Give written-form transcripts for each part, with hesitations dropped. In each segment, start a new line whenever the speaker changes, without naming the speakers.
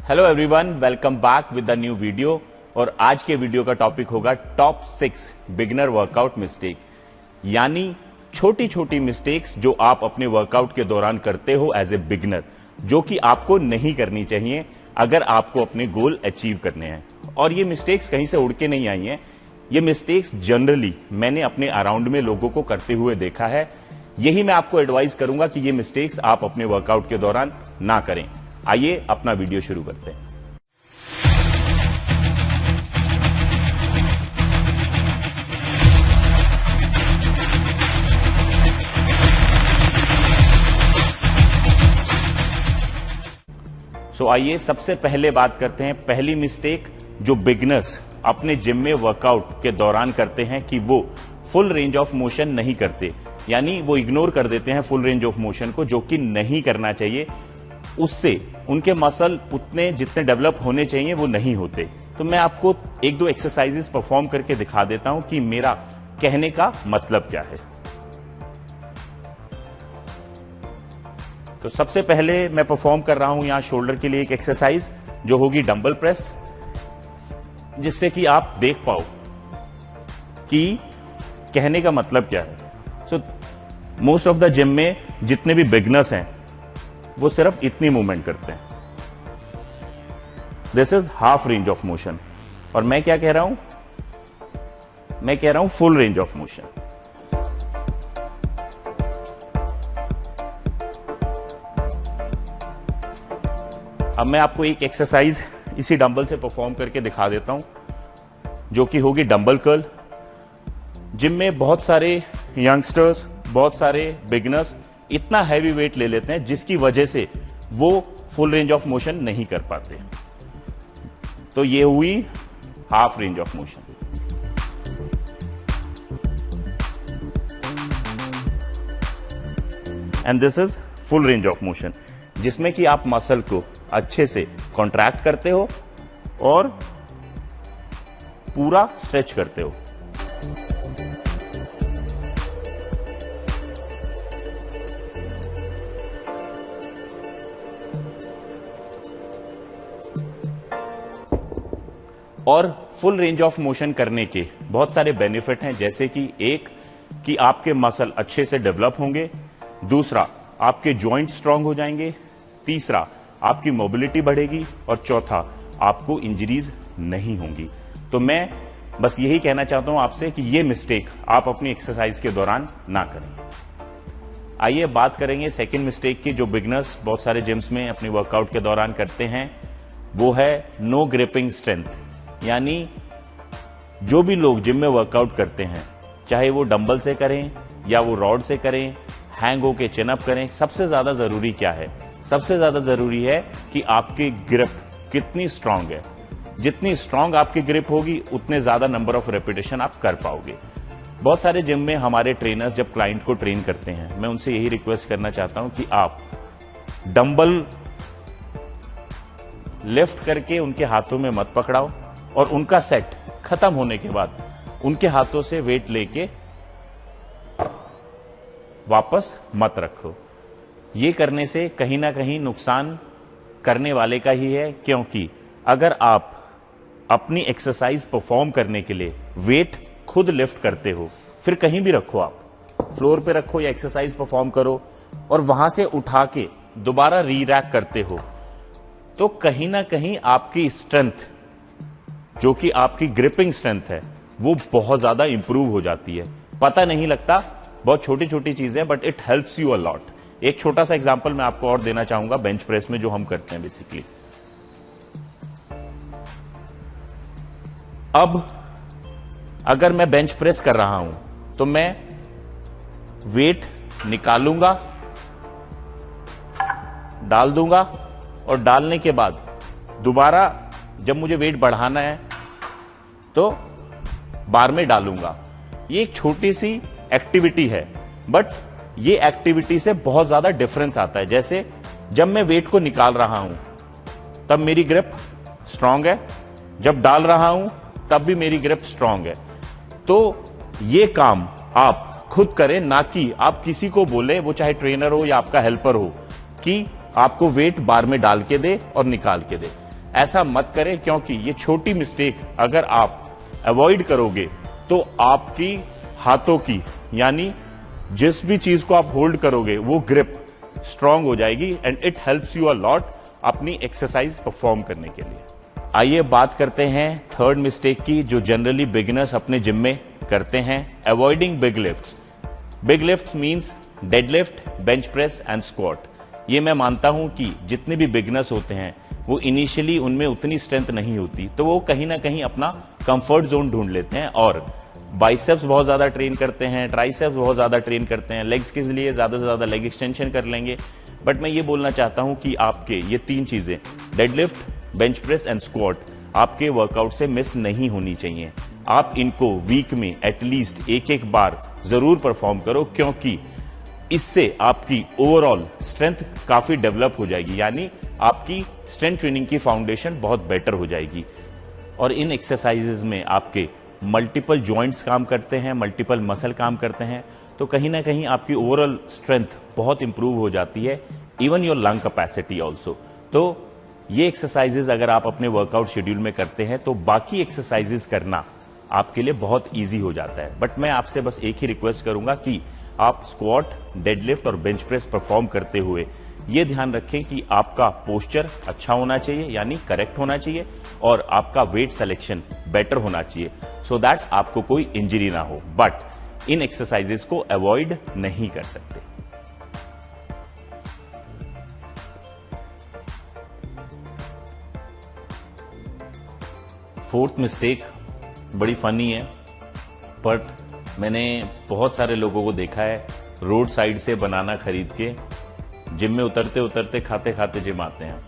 Hello everyone, welcome back with the new video. और आज के वीडियो का टॉपिक होगा टॉप 6 बिगिनर वर्कआउट मिस्टेक, यानी छोटी छोटी मिस्टेक्स जो आप अपने वर्कआउट के दौरान करते हो एज ए बिगिनर, जो कि आपको नहीं करनी चाहिए अगर आपको अपने गोल अचीव करने हैं। और ये मिस्टेक्स कहीं से उड़ के नहीं आई हैं, ये मिस्टेक्स जनरली मैंने अपने अराउंड में लोगों को करते हुए देखा है। यही मैं आपको एडवाइस करूंगा कि ये मिस्टेक्स आप अपने वर्कआउट के दौरान ना करें। आइए अपना वीडियो शुरू करते हैं। आइए सबसे पहले बात करते हैं पहली मिस्टेक जो बिगिनर्स अपने जिम में वर्कआउट के दौरान करते हैं कि वो फुल रेंज ऑफ मोशन नहीं करते, यानी वो इग्नोर कर देते हैं फुल रेंज ऑफ मोशन को, जो कि नहीं करना चाहिए। उससे उनके मसल उतने जितने डेवलप होने चाहिए वो नहीं होते। तो मैं आपको एक दो एक्सरसाइजेस परफॉर्म करके दिखा देता हूं कि मेरा कहने का मतलब क्या है। तो सबसे पहले मैं परफॉर्म कर रहा हूं यहां शोल्डर के लिए एक एक्सरसाइज जो होगी डंबल प्रेस, जिससे कि आप देख पाओ कि कहने का मतलब क्या है। मोस्ट ऑफ द जिम में जितने भी बिगनर्स हैं वो सिर्फ इतनी मूवमेंट करते हैं। This is half range of motion. और मैं क्या कह रहा हूं, मैं कह रहा हूं फुल रेंज ऑफ मोशन। अब मैं आपको एक एक्सरसाइज इसी डंबल से परफॉर्म करके दिखा देता हूं, जो कि होगी डंबल कर्ल। जिम में बहुत सारे यंगस्टर्स, बहुत सारे बिगिनर्स इतना हैवी वेट ले लेते हैं जिसकी वजह से वो फुल रेंज ऑफ मोशन नहीं कर पाते। तो ये हुई half range of motion. And this is full range of motion, जिसमें कि आप मसल को अच्छे से कॉन्ट्रैक्ट करते हो और पूरा स्ट्रेच करते हो। और फुल रेंज ऑफ मोशन करने के बहुत सारे बेनिफिट हैं, जैसे कि एक कि आपके मसल अच्छे से डेवलप होंगे, दूसरा आपके जॉइंट स्ट्रांग हो जाएंगे, तीसरा आपकी मोबिलिटी बढ़ेगी, और चौथा आपको इंजरीज नहीं होंगी। तो मैं बस यही कहना चाहता हूं आपसे कि ये मिस्टेक आप अपनी एक्सरसाइज के दौरान ना करें। आइए बात करेंगे सेकंड मिस्टेक की, जो बिगिनर्स बहुत सारे जिम्स में अपने वर्कआउट के दौरान करते हैं। वो है नो ग्रिपिंग स्ट्रेंथ, यानी जो भी लोग जिम में वर्कआउट करते हैं, चाहे वो डंबल से करें या वो रॉड से करें, हैंग होके चिन अप करें, सबसे ज्यादा जरूरी क्या है? सबसे ज्यादा जरूरी है कि आपकी ग्रिप कितनी स्ट्रांग है। जितनी स्ट्रांग आपकी ग्रिप होगी उतने ज्यादा नंबर ऑफ रेपिटेशन आप कर पाओगे। बहुत सारे जिम में हमारे ट्रेनर्स जब क्लाइंट को ट्रेन करते हैं, मैं उनसे यही रिक्वेस्ट करना चाहता हूं कि आप डंबल लिफ्ट करके उनके हाथों में मत पकड़ाओ, और उनका सेट खत्म होने के बाद उनके हाथों से वेट लेके वापस मत रखो। ये करने से कहीं ना कहीं नुकसान करने वाले का ही है, क्योंकि अगर आप अपनी एक्सरसाइज परफॉर्म करने के लिए वेट खुद लिफ्ट करते हो, फिर कहीं भी रखो, आप फ्लोर पे रखो या एक्सरसाइज परफॉर्म करो, और वहां से उठा के दोबारा री रैक करते हो, तो कहीं ना कहीं आपकी स्ट्रेंथ, जो कि आपकी ग्रिपिंग स्ट्रेंथ है, वो बहुत ज्यादा इंप्रूव हो जाती है। पता नहीं लगता, बहुत छोटी छोटी चीजें, but it helps you a lot. एक छोटा सा एग्जांपल मैं आपको और देना चाहूंगा बेंच प्रेस में, जो हम करते हैं बेसिकली। अब अगर मैं बेंच प्रेस कर रहा हूं तो मैं वेट निकालूंगा, डाल दूंगा, और डालने के बाद दोबारा जब मुझे वेट बढ़ाना है तो बार में डालूंगा। ये एक छोटी सी एक्टिविटी है, बट ये एक्टिविटी से बहुत ज्यादा डिफरेंस आता है। जैसे जब मैं वेट को निकाल रहा हूं तब मेरी ग्रिप स्ट्रांग है, जब डाल रहा हूं तब भी मेरी ग्रिप स्ट्रांग है। तो ये काम आप खुद करें, ना कि आप किसी को बोले, वो चाहे ट्रेनर हो या आपका हेल्पर हो, कि आपको वेट बार में डाल के दे और निकाल के दे। ऐसा मत करें, क्योंकि ये छोटी मिस्टेक अगर आप अवॉइड करोगे तो आपकी हाथों की, यानी जिस भी चीज को आप होल्ड करोगे वो ग्रिप स्ट्रांग हो जाएगी and it helps you a lot अपनी एक्सरसाइज परफॉर्म करने के लिए। आइए बात करते हैं थर्ड मिस्टेक की, जो जनरली बिगिनर्स अपने जिम में करते हैं, avoiding big lifts. Big lift means deadlift, bench press and squat. ये मैं मानता हूं कि जितने भी बिगिनर्स होते हैं वो इनिशियली उनमें उतनी स्ट्रेंथ नहीं होती, तो वो कहीं ना कहीं अपना कंफर्ट जोन ढूंढ लेते हैं और बाइसेप्स बहुत ज्यादा ट्रेन करते हैं, ट्राइसेप्स बहुत ज्यादा ट्रेन करते हैं, लेग्स के लिए ज्यादा से ज्यादा लेग एक्सटेंशन कर लेंगे। बट मैं ये बोलना चाहता हूं कि आपके ये तीन चीजें, deadlift, bench press and squat, आपके वर्कआउट से मिस नहीं होनी चाहिए। आप इनको वीक में एटलीस्ट एक एक बार जरूर परफॉर्म करो, क्योंकि इससे आपकी ओवरऑल स्ट्रेंथ काफी डेवलप हो जाएगी, यानी आपकी स्ट्रेंथ ट्रेनिंग की फाउंडेशन बहुत बेटर हो जाएगी। और इन एक्सरसाइजेज में आपके मल्टीपल जॉइंट्स काम करते हैं, मल्टीपल मसल काम करते हैं, तो कहीं ना कहीं आपकी ओवरऑल स्ट्रेंथ बहुत इंप्रूव हो जाती है, even your lung capacity also. तो ये एक्सरसाइजेज अगर आप अपने वर्कआउट शेड्यूल में करते हैं तो बाकी एक्सरसाइजेज करना आपके लिए बहुत ईजी हो जाता है। बट मैं आपसे बस एक ही रिक्वेस्ट करूंगा कि आप स्क्वाट, डेडलिफ्ट और बेंच प्रेस परफॉर्म करते हुए ये ध्यान रखें कि आपका पोस्चर अच्छा होना चाहिए, यानी करेक्ट होना चाहिए, और आपका वेट सिलेक्शन बेटर होना चाहिए, सो दैट आपको कोई इंजरी ना हो। बट इन एक्सरसाइजेस को अवॉइड नहीं कर सकते। फोर्थ मिस्टेक बड़ी फनी है, बट मैंने बहुत सारे लोगों को देखा है रोड साइड से बनाना खरीद के जिम में उतरते उतरते खाते खाते जिम आते हैं।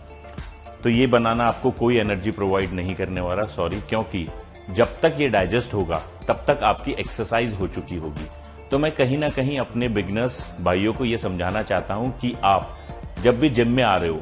तो ये बनाना आपको कोई एनर्जी प्रोवाइड नहीं करने वाला, सॉरी, क्योंकि जब तक ये डाइजेस्ट होगा तब तक आपकी एक्सरसाइज हो चुकी होगी। तो मैं कहीं ना कहीं अपने बिगनर्स भाइयों को ये समझाना चाहता हूं कि आप जब भी जिम में आ रहे हो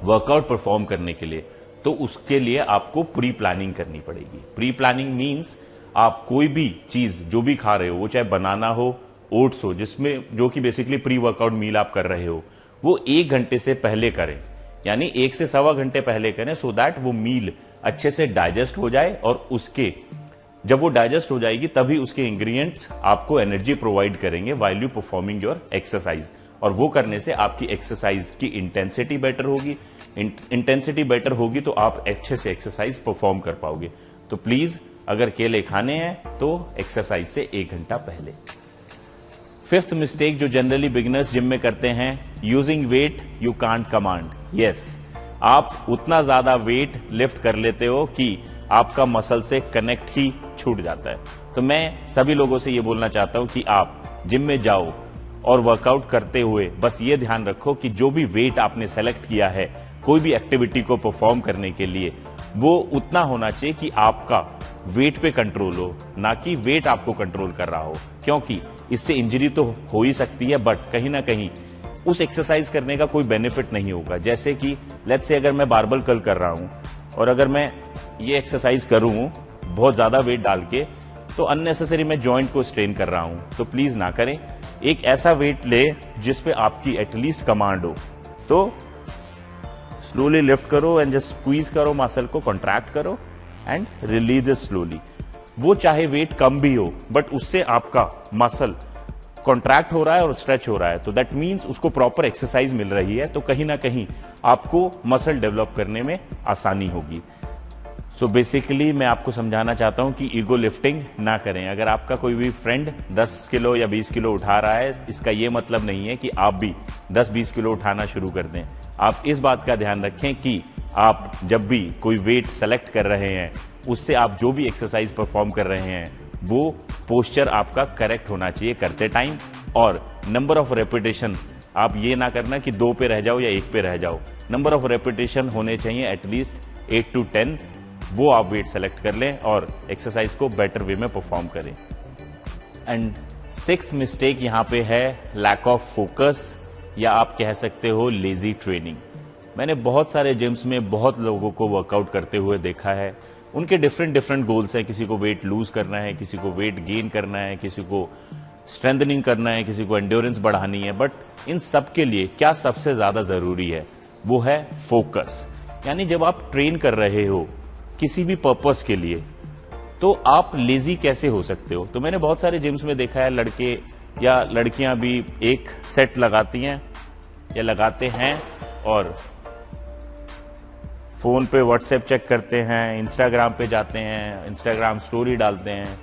वर्कआउट परफॉर्म करने के लिए, तो उसके लिए आपको प्री प्लानिंग करनी पड़ेगी। प्री प्लानिंग मीन्स आप कोई भी चीज जो भी खा रहे हो, वो चाहे बनाना हो, ओट्स हो, जिसमें जो कि बेसिकली प्री वर्कआउट मील आप कर रहे हो, वो 1 घंटे से पहले करें, यानी 1 से सवा घंटे पहले करें, सो दैट वो मील अच्छे से डाइजेस्ट हो जाए, और उसके जब वो डाइजेस्ट हो जाएगी तभी उसके इंग्रेडिएंट्स आपको एनर्जी प्रोवाइड करेंगे while you performing your exercise. और वो करने से आपकी एक्सरसाइज की इंटेंसिटी बेटर होगी, इंटेंसिटी बेटर होगी तो आप अच्छे से एक्सरसाइज परफॉर्म कर पाओगे। तो प्लीज अगर केले खाने हैं तो एक्सरसाइज से 1 घंटा पहले। फिफ्थ मिस्टेक जो जनरली बिगिनर्स जिम में करते हैं, using weight you can't command. Yes, आप उतना ज्यादा वेट लिफ्ट कर लेते हो कि आपका मसल से कनेक्ट ही छूट जाता है। तो मैं सभी लोगों से ये बोलना चाहता हूं कि आप जिम में जाओ और वर्कआउट करते हुए बस ये ध्यान रखो कि जो भी वेट आपने सेलेक्ट किया है कोई भी एक्टिविटी को परफॉर्म करने के लिए, वो उतना होना चाहिए कि आपका वेट पे कंट्रोल हो, ना कि वेट आपको कंट्रोल कर रहा हो, क्योंकि इससे इंजरी तो हो ही सकती है, बट कहीं ना कहीं उस एक्सरसाइज करने का कोई बेनिफिट नहीं होगा। जैसे कि लेट्स से अगर मैं बारबल कर्ल कर रहा हूं और अगर मैं ये एक्सरसाइज करूं बहुत ज्यादा वेट डाल के, तो अननेसेसरी मैं जॉइंट को स्ट्रेन कर रहा हूं, तो प्लीज ना करें। एक ऐसा वेट ले जिसपे आपकी एटलीस्ट कमांड हो, तो स्लोली लिफ्ट करो एंड जस्ट स्क्वीज करो, मसल को कॉन्ट्रैक्ट करो एंड रिलीज इट स्लोली। वो चाहे वेट कम भी हो, बट उससे आपका मसल कॉन्ट्रैक्ट हो रहा है और स्ट्रेच हो रहा है, तो दैट मीन्स उसको प्रॉपर एक्सरसाइज मिल रही है, तो कहीं ना कहीं आपको मसल डेवलप करने में आसानी होगी। सो बेसिकली मैं आपको समझाना चाहता हूं कि ईगो लिफ्टिंग ना करें। अगर आपका कोई भी फ्रेंड 10 किलो या 20 किलो उठा रहा है, इसका यह मतलब नहीं है कि आप भी 10-20 किलो उठाना शुरू कर दें। आप इस बात का ध्यान रखें कि आप जब भी कोई वेट सेलेक्ट कर रहे हैं, उससे आप जो भी एक्सरसाइज परफॉर्म कर रहे हैं वो पोस्चर आपका करेक्ट होना चाहिए करते टाइम, और नंबर ऑफ रेपिटेशन आप ये ना करना कि 2 पे रह जाओ या 1 पे रह जाओ। नंबर ऑफ रेपिटेशन होने चाहिए एटलीस्ट 8 to 10, वो आप वेट सेलेक्ट कर लें और एक्सरसाइज को बेटर वे में परफॉर्म करें। एंड 6th मिस्टेक यहां पे है लैक ऑफ फोकस, या आप कह सकते हो लेजी ट्रेनिंग। मैंने बहुत सारे जिम्स में बहुत लोगों को वर्कआउट करते हुए देखा है। उनके डिफरेंट गोल्स हैं, किसी को वेट लूज करना है, किसी को वेट गेन करना है, किसी को स्ट्रेंथनिंग करना है, किसी को एंड्योरेंस बढ़ानी है, बट इन सब के लिए क्या सबसे ज्यादा जरूरी है, वो है फोकस। यानी जब आप ट्रेन कर रहे हो किसी भी पर्पस के लिए, तो आप लेजी कैसे हो सकते हो? तो मैंने बहुत सारे जिम्स में देखा है, लड़के या लड़कियां भी एक सेट लगाती हैं या लगाते हैं और फोन पे व्हाट्सएप चेक करते हैं, इंस्टाग्राम पे जाते हैं, इंस्टाग्राम स्टोरी डालते हैं।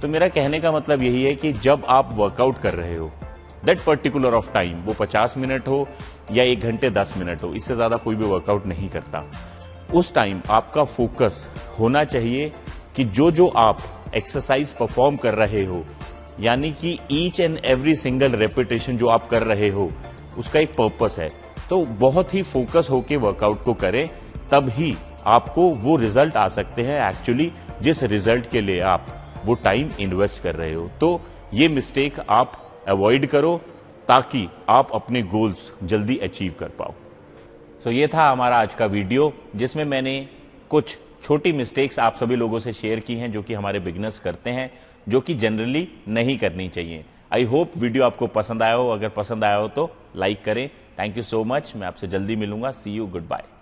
तो मेरा कहने का मतलब यही है कि जब आप वर्कआउट कर रहे हो, दैट पर्टिकुलर ऑफ टाइम, वो 50 मिनट हो या 1 घंटे 10 मिनट हो, इससे ज्यादा कोई भी वर्कआउट नहीं करता। उस टाइम आपका फोकस होना चाहिए कि जो जो आप एक्सरसाइज परफॉर्म कर रहे हो, यानी कि each and every single repetition जो आप कर रहे हो उसका एक पर्पस है। तो बहुत ही फोकस होके वर्कआउट को करें, तब ही आपको वो रिजल्ट आ सकते हैं एक्चुअली जिस रिजल्ट के लिए आप वो टाइम इन्वेस्ट कर रहे हो। तो ये मिस्टेक आप अवॉइड करो ताकि आप अपने गोल्स जल्दी अचीव कर पाओ। तो ये था हमारा आज का वीडियो, जिसमें मैंने कुछ छोटी मिस्टेक्स आप सभी लोगों से शेयर की हैं जो कि हमारे बिगिनर्स करते हैं, जो कि जनरली नहीं करनी चाहिए। आई होप वीडियो आपको पसंद आया हो। अगर पसंद आया हो तो लाइक करें। Thank you so much. मैं आपसे जल्दी मिलूंगा। सी यू, गुड बाय।